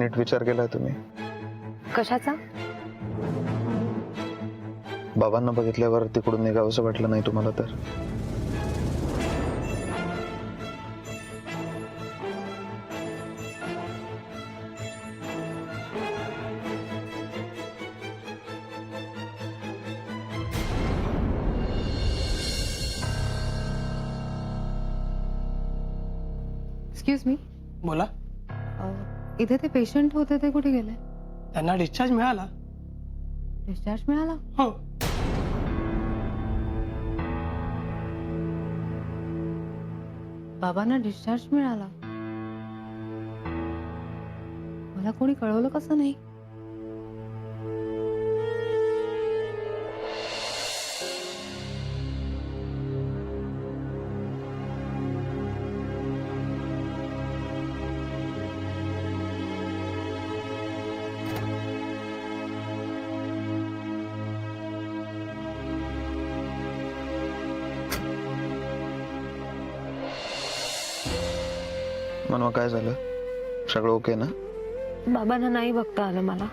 नीट विचार केलाय तुम्ही? कशाचा? बाबांना बघितल्यावर तिकडून निघावंसं वाटलं नाही तुम्हाला तर? एक्सक्यूज मी, बोला. इथे ते पेशंट होते ते कुठे गेले? त्यांना डिस्चार्ज मिळाला. डिस्चार्ज मिळाला? हो. बाबांना डिस्चार्ज मिळाला? मला कोणी कळवलं कसं नाही? मनवा काय झालं? सगळं ओके ना? बाबांना नाही बघता आलं मला.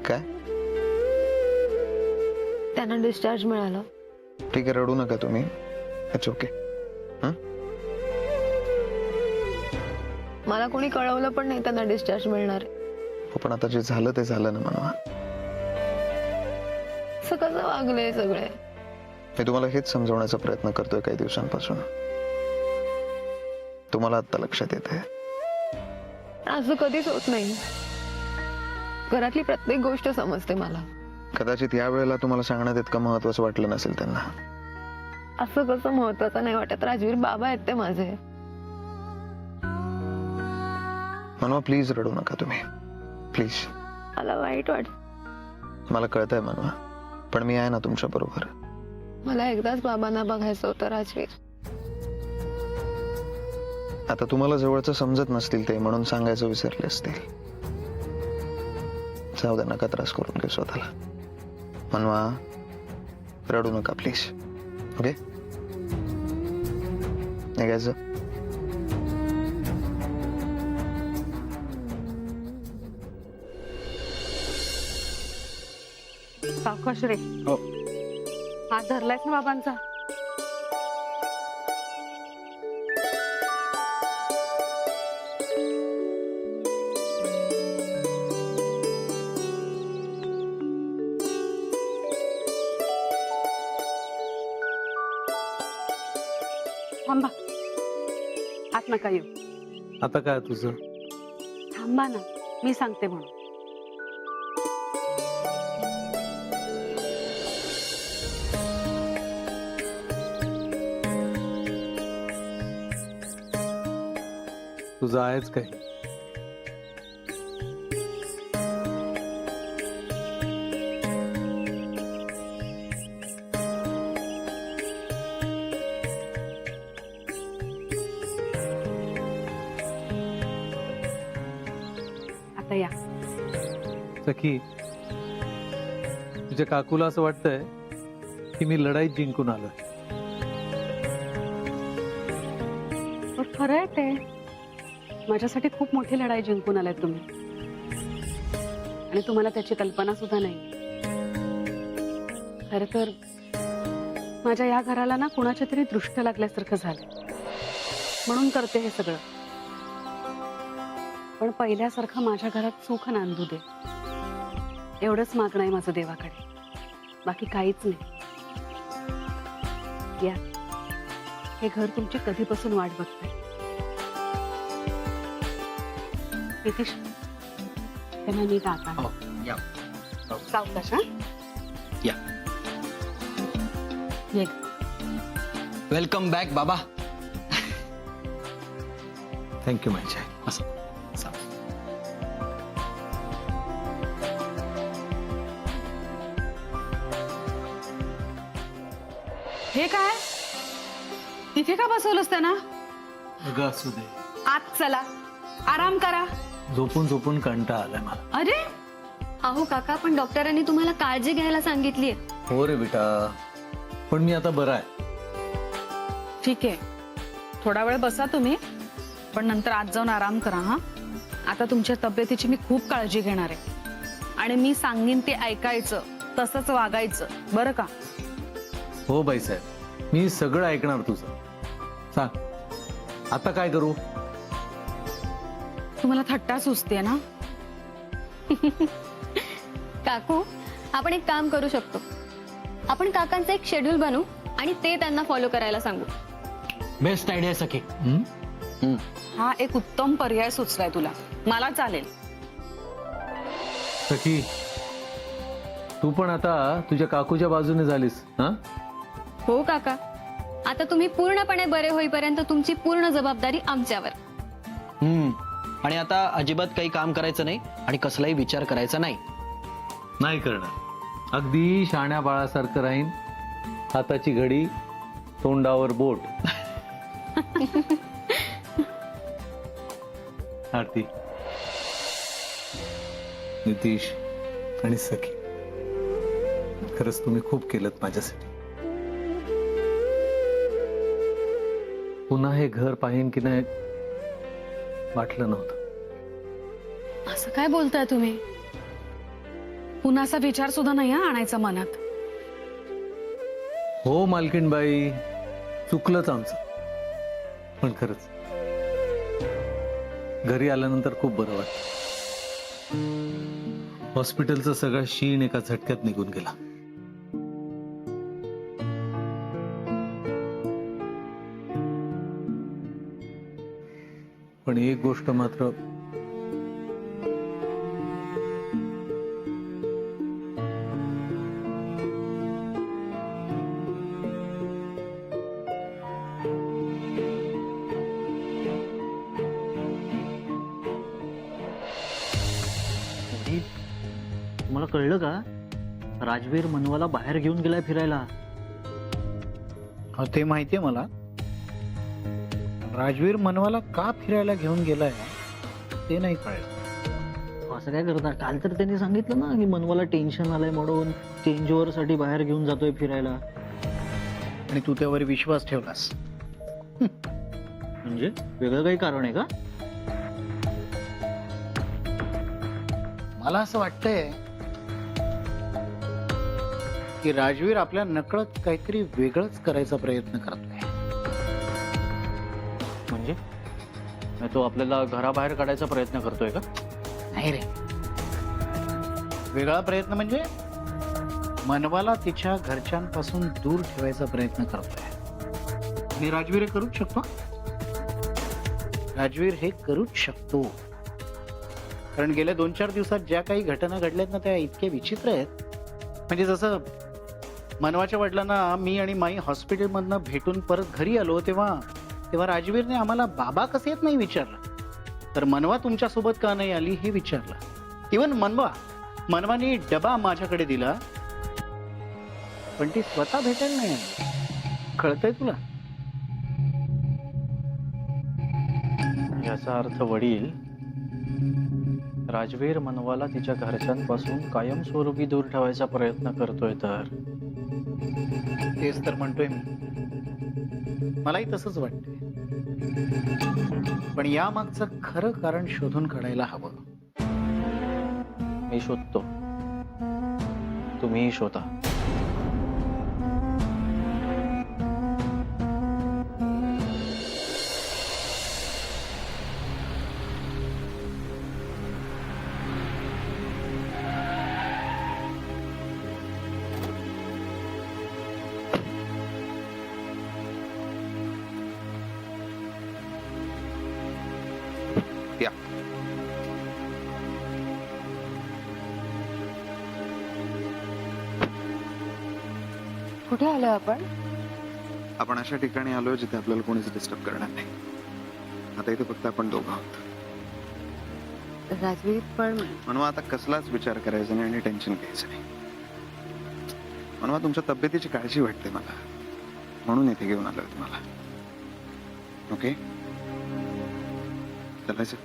काय? त्यांना डिस्चार्ज मिळालं. ठीक आहे, रडू नका तुम्ही. It's okay. मला कोणी कळवलं पण नाही त्यांना डिस्चार्ज मिळणार आहे. हो, पण आता जे झालं ते झालं ना मनवा. असं कसं वागले सगळे? मी तुम्हाला हेच समजवण्याचा प्रयत्न करतोय काही दिवसांपासून. तुम्हाला आता लक्षात येते. असं कधीच होत नाही. घरातली प्रत्येक गोष्ट समजते मला. कदाचित या वेळेला तुम्हाला सांगण्यात इतकं महत्वाचं वाटलं नसेल त्यांना. असं कसं महत्वाचं नाही वाटत राजवीर? बाबा आहेत ते माझे. मनवा प्लीज रडू नका तुम्ही, प्लीज. मला वाईट वाटत. मला कळतंय मनवा, पण मी आहे ना तुमच्या बरोबर. मला एकदाच बाबांना बघायचं होतं राजवीर. आता तुम्हाला जवळचं समजत नसतील ते, म्हणून सांगायचं विसरले असतील. जाऊ द्या, नका त्रास करून घे स्वतःला. मनवा रडू नका प्लीज. ओके, निघायचं. सावकाश रे. हो. हात धरलायस ना बाबांचा? थांबा, आत नका येऊ. आता काय तुझं? थांबा ना, मी सांगते म्हणून. तुझं आहेच काय? आता या. सखी, तुझ्या काकूला असं वाटतंय की मी लढाईत जिंकून आलोय. पण खरं आहे ते. माझ्यासाठी खूप मोठी लढाई जिंकून आलात तुम्ही, आणि तुम्हाला त्याची कल्पना सुद्धा नाही. खरं तर माझ्या या घराला ना कुणाच्या तरी दृष्ट लागल्यासारखं झालं, म्हणून करते हे सगळं. पण पहिल्यासारखं माझ्या घरात सुख नांदू दे, एवढंच मागणं आहे माझं देवाकडे. बाकी काहीच नाही. या, हे घर तुमची कधीपासून वाट बघतंय. नितीश, त्यांना नीट आता. सावकाश. हा, या. ये. वेलकम बॅक बाबा. थँक्यू माझ्या. हे काय इथे का बसवलंस त्यांना? अगं असू दे, आत चला, आराम करा. झोपून झोपून कंटाळा आलाय मला. अरे अहो काका, पण डॉक्टरांनी तुम्हाला काळजी घ्यायला सांगितलीये. हो रे बेटा, पण मी आता बरा आहे. ठीक आहे, थोडा वेळ बसा तुम्ही, पण नंतर आत जाऊन आराम करा. हा, आता तुमच्या तब्येतीची मी खूप काळजी घेणार आहे आणि मी सांगीन ते ऐकायचं, तसंच वागायचं, बरं का? हो बाईसाहेब, मी सगळं ऐकणार तुझं. सांग आता काय करू? तुम्हाला थट्टा सुचते ना? काकू, आपण एक काम करू शकतो. आपण काकांचं एक शेड्यूल बनवू आणि ते त्यांना फॉलो करायला सांगू. बेस्ट आयडिया सखी. हा एक उत्तम पर्याय सुचलाय तुला. मला चालेल. सखी, तू पण आता तुझ्या काकूच्या बाजूने झालीस हा? हो काका, आता तुम्ही पूर्णपणे बरे होईपर्यंत तुमची पूर्ण जबाबदारी आमच्यावर. आणि आता अजिबात काही काम करायचं नाही आणि कसलाही विचार करायचा नाही. नाही करणार. अगदी शाण्या बाळासारखं राहीन. हाताची घडी, तोंडावर बोट. आरती, नितीश आणि सखी, खरंच तुम्ही खूप केलं माझ्यासाठी. पुन्हा हे घर पाहीन की नाही वाटलं नव्हतं. असं काय बोलताय तुम्ही? पुन्हाचा विचार सुद्धा नाही हा आणायचा मनात. हो मालकीणबाई, चुकलंच आमचं. पण खरंच घरी आल्यानंतर खूप बरं वाटतं. हॉस्पिटलचा सगळा शीण एका झटक्यात निघून गेला. पण एक गोष्ट मात्र तुम्हाला कळलं का? राजवीर मनवाला बाहेर घेऊन गेलाय फिरायला. हो ते माहितीये मला. राजवीर मनवाला का फिरायला घेऊन गेलाय ते नाही कळलं. असं काय करता? काल तर त्यांनी सांगितलं ना की मनवाला टेन्शन आलंय म्हणून चेंज ओव्हर साठी बाहेर घेऊन जातोय फिरायला. आणि तू त्यावर विश्वास ठेवलास. म्हणजे वेगळं काही कारण आहे का? मला असं वाटतंय की राजवीर आपल्या नकळत काहीतरी वेगळंच करायचा प्रयत्न करतोय. म्हणजे तो आपल्याला घराबाहेर काढायचा प्रयत्न करतोय का? नाही रे, वेगळा प्रयत्न म्हणजे मनवाला तिच्या घरच्यांपासून दूर ठेवायचा प्रयत्न करतोय. आणि राजवीर हे करूच शकतो. राजवीर हे करूच शकतो. कारण गेल्या 2-4 दिवसात ज्या काही घटना घडल्यात ना त्या इतक्या विचित्र आहेत. म्हणजे जसं मनवाच्या वडिलांना मी आणि माई हॉस्पिटलमधनं भेटून परत घरी आलो तेव्हा राजवीरने आम्हाला बाबा कसे येत नाही विचारलं, तर मनवा तुमच्यासोबत का नाही आली हे विचारलं. इव्हन मनवाने डबा माझ्याकडे दिला पण ती स्वतः भेटायला नाही आली. कळतंय तुला? याचा अर्थ वडील राजवीर मनवाला तिच्या घरच्यांपासून कायमस्वरूपी दूर ठेवायचा प्रयत्न करतोय. तर तेच तर म्हणतोय मी. मलाही तसंच वाटतंय. पण या मागचं खरं कारण शोधून काढायला हवं. मी शोधतो, तुम्हीही शोधा. या कुठे आलोय आपण? आपण अशा ठिकाणी आलोय जिथे आपल्याला कोणीच डिस्टर्ब करणार नाही. आता इथे फक्त आपण दोघं आहोत. राजवीर पण म्हणून आता कसलाच विचार करायचा नाही आणि टेन्शन घ्यायचं नाही. म्हणून तुमच्या तब्येतीची काळजी वाटते मला, म्हणून इथे घेऊन आलोय तुम्हाला. ओके, चालायचं?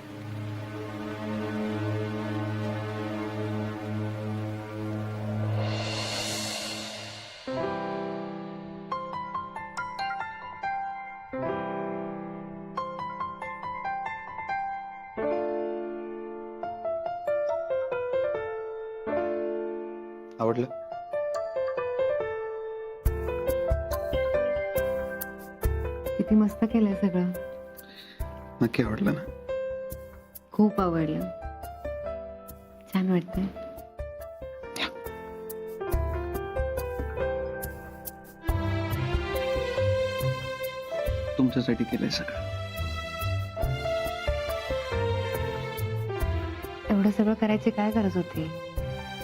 आवडलं? किती मस्त केलंय सगळं. नक्की आवडलं ना? खूप आवडलं. छान वाटतंय. तुमच्यासाठी केलंय सगळं. एवढं सगळं करायची काय गरज होती?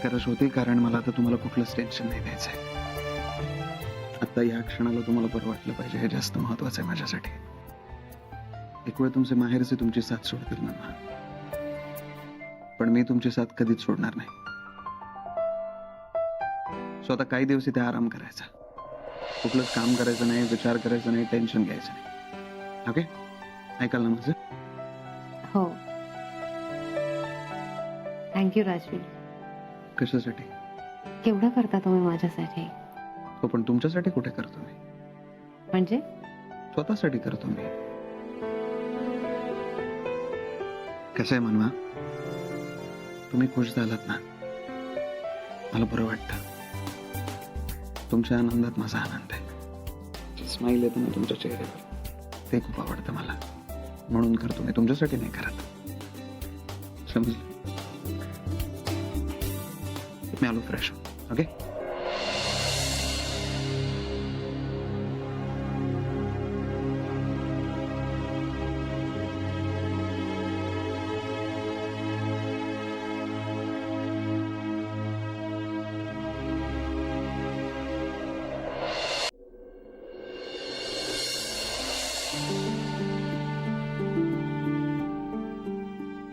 गरज होती कारण मला आता तुम्हाला कुठलंच टेन्शन नाही द्यायचंय. आता या क्षणाला तुम्हाला बरं वाटलं पाहिजे, हे जास्त महत्वाचं आहे माझ्यासाठी. एक वेळ तुमचे माहेरचे तुमची साथ सोडतील ना, पण मी तुमची साथ कधीच सोडणार नाही. सो आता काही दिवस इथे आराम करायचा, कुठलंच काम करायचं नाही, विचार करायचा नाही, टेन्शन घ्यायचं नाही. ओके? ऐकाल ना माझं? हो. थँक्यू राजवीर. कशासाठी? केवढं करता तुम्ही माझ्यासाठी? हो, पण तुमच्यासाठी कुठे करतो मी? म्हणजे स्वतःसाठी करतो मी. कसं आहे मनवा, तुम्ही खुश झालात ना, मला बरं वाटतं. तुमच्या आनंदात माझा आनंद आहे. स्माईल येतं ना तुमच्या चेहऱ्यावर, ते खूप आवडतं मला. म्हणून करतो मी, तुमच्यासाठी नाही करत. समजलं? मी आलो फ्रेश. ओके?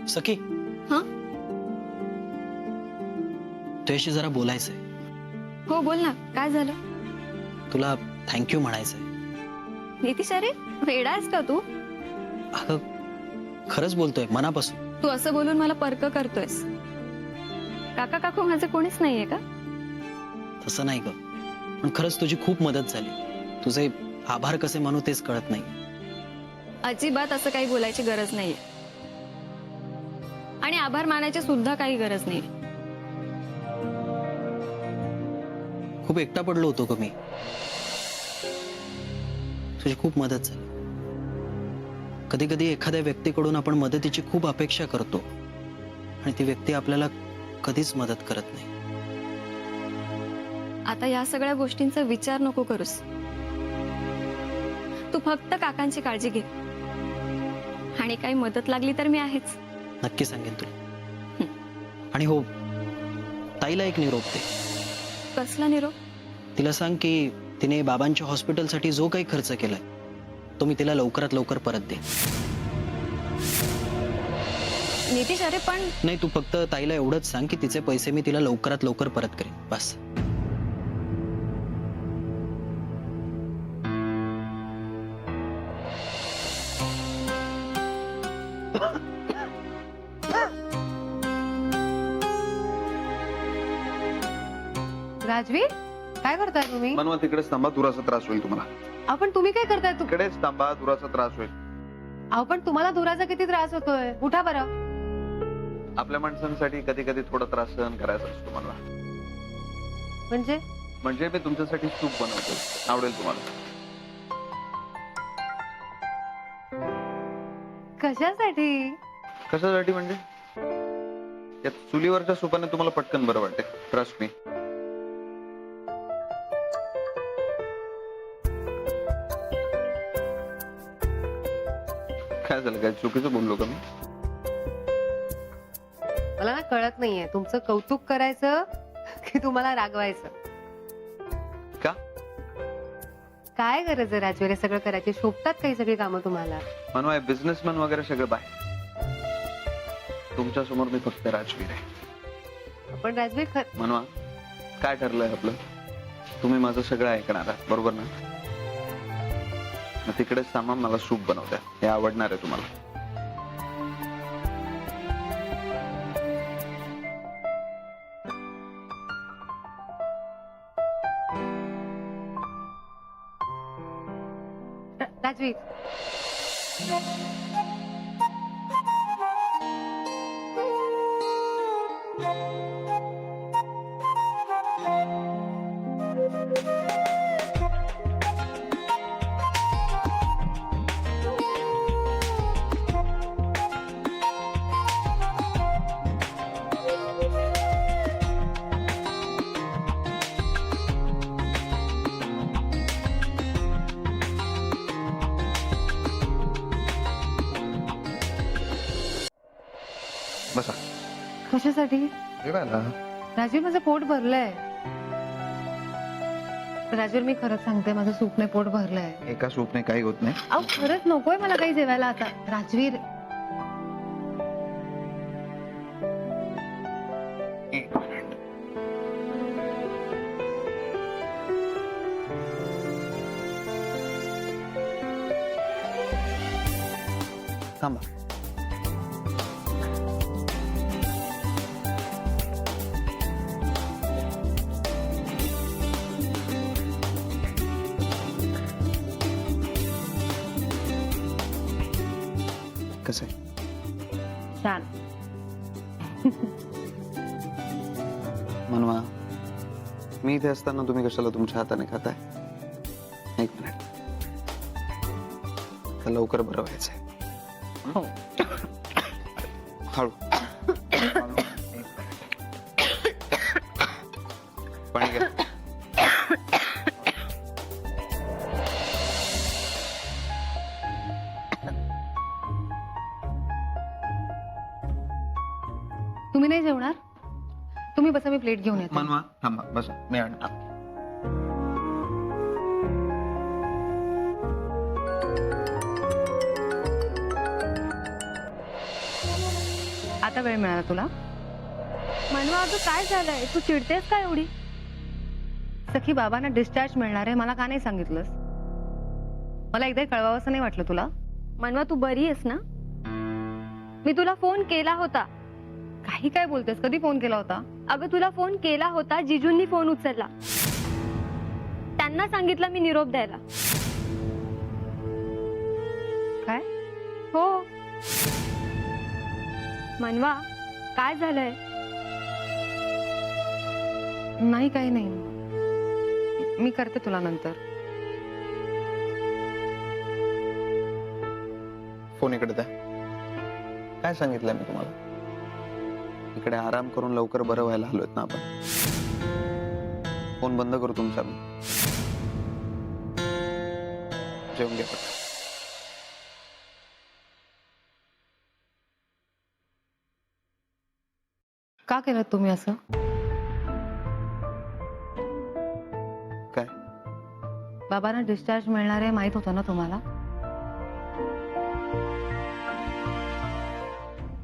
सखी. हा? तुझ्याशी जरा बोलायचंय. हो बोल ना, काय झालं? तुला थँक्यू म्हणायचंय. नितीश, अरे वेडा आहेस का तू? अगं खरंच बोलतोय मनापासून. तू असं बोलून मला पर्क करतोयस. काका काकू माझे कोणीच नाहीये का? तसं नाही ग, पण खरंच तुझी खूप मदत झाली. तुझे आभार कसे मानू तेच कळत नाही. अजिबात असं काही बोलायची गरज नाहीये, आणि आभार मानायची सुद्धा काही गरज नाही. खूप एकटा पडलो होतो ग मी. तुझी खूप मदत झाली. कधी कधी एखाद्या व्यक्तीकडून आपण मदतीची खूप अपेक्षा करतो आणि ती व्यक्ती आपल्याला कधीच मदत करत नाही. आता या सगळ्या गोष्टींचा विचार नको करूस. तू फक्त काकांची काळजी घे, आणि काही मदत लागली तर मी आहेच. नक्की सांगेन तुला. आणि हो, ताईला एक निरोप दे. कसला निरोप? तिला सांग की तिने बाबांच्या हॉस्पिटलसाठी जो काही खर्च केलाय तो मी तिला लवकरात लवकर परत दे. नितीश, अरे पण नाही, तू फक्त ताईला एवढंच सांग की तिचे पैसे मी तिला लवकरात लवकर परत करेन, बस. राजवीर, काय करताय तुम्ही? मनवा, तिकडेच थांबा, दुराचा त्रास होईल तुम्हाला. आपण तुम्ही काय करताय? तिकडेच थांबा, दुराचा त्रास होईल. अहो पण तुम्हाला दुराचा किती त्रास होतोय? उठा बरं. आपल्या माणसांसाठी कधी कधी थोडा त्रास सहन करायचा असतो मला. म्हणजे मी तुमच्यासाठी सूप बनवतो, आवडेल तुम्हाला. कशासाठी? कशासाठी म्हणजे या चुलीवरच्या सुपाने तुम्हाला पटकन बरं वाटते, ट्रस्ट मी. काय झालं, काय चुकीचं बोललो का मी? मला ना कळत नाहीये, तुमचं कौतुक करायचं की तुम्हाला रागवायचं? का? काय गरज आहे राजवीर हे सगळं करायची? शोभतात काही सगळी कामं तुम्हाला? मनवा, बिझनेसमॅन वगैरे सगळं बाहेर, तुमच्या समोर मी फक्त राजवीर आहे. आपण राजवीर मनवा, काय ठरलंय आपलं? तुम्ही माझं सगळं ऐकणार आहात, बरोबर ना? मग तिकडेच सामान मला सूप बनवत्या, हे आवडणार आहे तुम्हाला. राजवीर, कशासाठी? जेवायला. राजवीर, माझं पोट भरलंय. राजवीर, मी खरंच सांगते, माझं सूपने पोट भरलंय. एका सूपने काही होत नाही. अहो, खरंच नकोय मला काही जेवायला आता. राजवीर, एक मिनिट. थांबा. कसं आहे? छान. मनवा, मी इथे असताना तुम्ही कशाला तुमच्या हाताने खाताय? एक मिनिट. तर लवकर बरं व्हायचंय. हो. हळू. पाणी घ्या. तुम्ही नाही जेवणार? तुम्ही बसा, मी प्लेट घेऊन येते. मनवा, थांबा, बसा, मी आणतो. आता वेळ मिळाला तुला? मनवा, अगं काय झालंय? तू चिडतेस का एवढी? सखी, बाबांना डिस्चार्ज मिळणार आहे, मला का नाही सांगितलंस? मला एकदा कळवावं असं नाही वाटलं तुला? मनवा, तू बरी आहेस ना? मी तुला फोन केला होता. काही काय बोलतेस? कधी फोन केला होता? अगं, तुला फोन केला होता, जिजूंनी फोन उचलला. त्यांना सांगितलं मी निरोप द्यायला. काय? हो. मनवा, काय झालंय? नाही, काही नाही. मी करते तुला नंतर. फोन इकडे द्या. काय सांगितलंय मी तुम्हाला? इकडे आराम करून लवकर बरं व्हायला आलोय ना आपण. फोन बंद करू तुमचा मी. जेवून घ्या पटकन. का केलं तुम्ही असं? काय? बाबांना डिस्चार्ज मिळणार आहे माहित होतं ना तुम्हाला?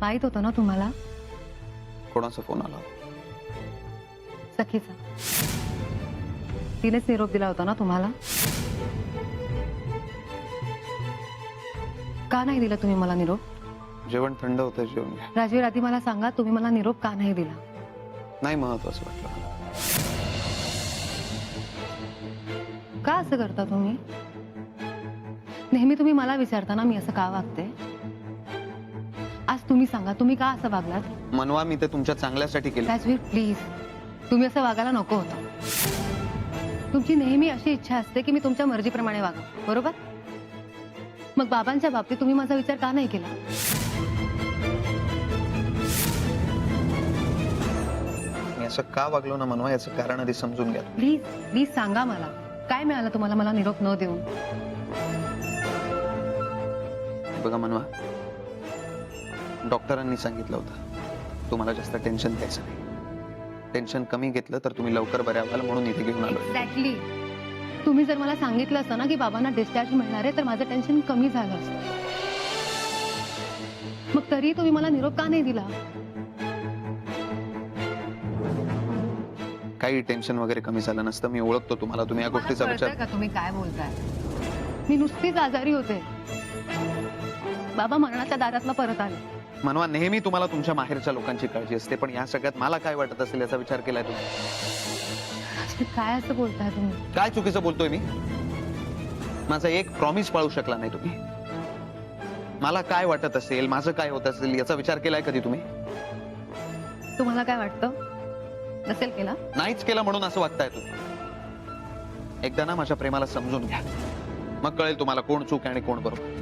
माहित होतं ना तुम्हाला? कोणाचा फोन आला? सखीचा. तिनेच निरोप दिला होता ना तुम्हाला? का नाही दिला तुम्ही मला निरोप? जेवण थंड होतं, जेवून घ्या. राजवीर, आधी मला सांगा, तुम्ही मला निरोप का नाही दिला? नाही महत्वाचं वाटलं मला. का असं करता तुम्ही? नेहमी तुम्ही मला विचारता ना मी असं का वागते. आज तुम्ही सांगा, तुम्ही का असं वागलात? मनवा, मी ते तुमच्या चांगल्यासाठी केलं. राजवीर, प्लीज, तुम्ही असं वागायला नको होतं. तुमची नेहमी अशी इच्छा असते की मी तुमच्या मर्जीप्रमाणे वागा, बरोबर? मग बाबांच्या बाबतीत तुम्ही माझा विचार का नाही केला? मी असं का वागलो ना मनवा, याचं कारण आधी समजून घ्या. प्लीज प्लीज सांगा मला, काय मिळालं तुम्हाला मला निरोप न देऊन? बघा मनवा, डॉक्टरांनी सांगितलं होतं तुम्हाला जास्त टेन्शन घ्यायचं नाही. टेन्शन कमी घेतलं तर तुम्ही लवकर बऱ्या व्हाल म्हणून इथे घेऊन आलो. एक्झॅक्टली. तुम्ही जर मला सांगितलं असतं ना की बाबांना डिस्चार्ज मिळणार आहे तर माझं टेन्शन कमी झालं असतं. मग तरी तुम्ही मला निरोप का नाही दिला? काही टेन्शन वगैरे कमी झालं नसतं. मी ओळखतो तुम्हाला, तुम्ही या गोष्टीचा मला विचार. कळतंय का तुम्ही काय बोलताय? मी नुसतीच आजारी होते. बाबा मरणाच्या दारातनं परत आले. मनवा, नेहमी तुम्हाला तुमच्या माहेरच्या लोकांची काळजी असते, पण या सगळ्यात मला काय वाटत असेल याचा विचार केलाय तुम्ही? काय असं बोलताय तुम्ही? काय चुकीचं बोलतोय मी? माझा एक प्रॉमिस पाळू शकला नाही तुम्ही. मला काय वाटत असेल, माझं काय होत असेल याचा विचार केलाय कधी तुम्ही? तुम्हाला काय वाटतं? नसेल केला? नाहीच केलं म्हणून असं वागताय तुम्ही. एकदा ना माझ्या प्रेमाला समजून घ्या, मग कळेल तुम्हाला कोण चूक आहे आणि कोण बरोबर.